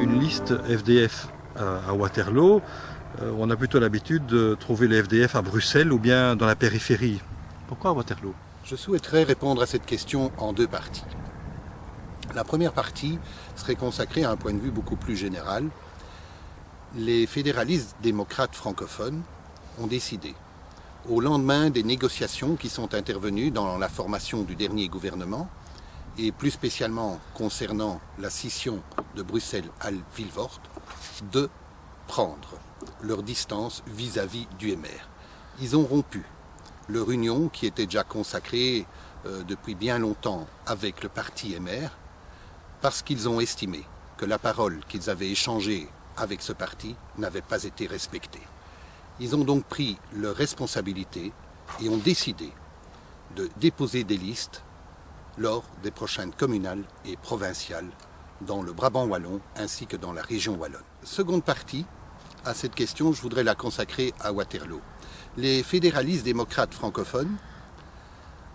une liste FDF à Waterloo, on a plutôt l'habitude de trouver les FDF à Bruxelles ou bien dans la périphérie. Pourquoi à Waterloo? Je souhaiterais répondre à cette question en deux parties. La première partie serait consacrée à un point de vue beaucoup plus général. Les fédéralistes démocrates francophones ont décidé, au lendemain des négociations qui sont intervenues dans la formation du dernier gouvernement, et plus spécialement concernant la scission de Bruxelles à Vilvoorde, de prendre leur distance vis-à-vis du MR. Ils ont rompu leur union qui était déjà consacrée depuis bien longtemps avec le parti MR, parce qu'ils ont estimé que la parole qu'ils avaient échangée avec ce parti n'avait pas été respectée. Ils ont donc pris leurs responsabilités et ont décidé de déposer des listes lors des prochaines communales et provinciales dans le Brabant wallon ainsi que dans la région wallonne. Seconde partie, à cette question, je voudrais la consacrer à Waterloo. Les fédéralistes démocrates francophones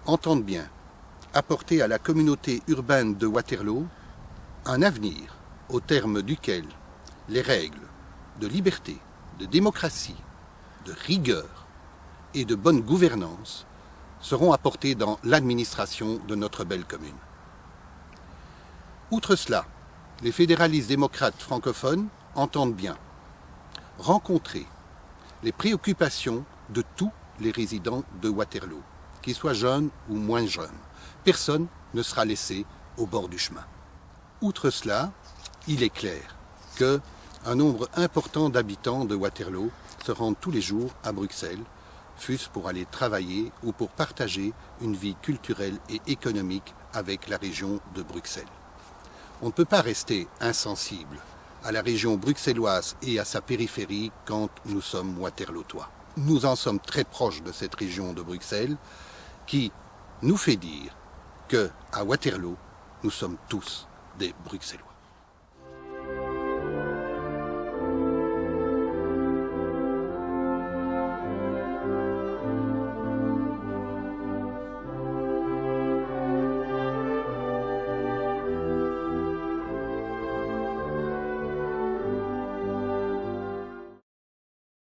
entendent bien apporter à la communauté urbaine de Waterloo un avenir au terme duquel les règles de liberté, de démocratie, de rigueur et de bonne gouvernance seront apportées dans l'administration de notre belle commune. Outre cela, les fédéralistes démocrates francophones entendent bien rencontrer les préoccupations de tous les résidents de Waterloo, qu'ils soient jeunes ou moins jeunes. Personne ne sera laissé au bord du chemin. Outre cela, il est clair qu'un nombre important d'habitants de Waterloo se rendent tous les jours à Bruxelles, fût-ce pour aller travailler ou pour partager une vie culturelle et économique avec la région de Bruxelles. On ne peut pas rester insensible à la région bruxelloise et à sa périphérie quand nous sommes waterlootois. Nous en sommes très proches de cette région de Bruxelles qui nous fait dire qu'à Waterloo, nous sommes tous des Bruxellois.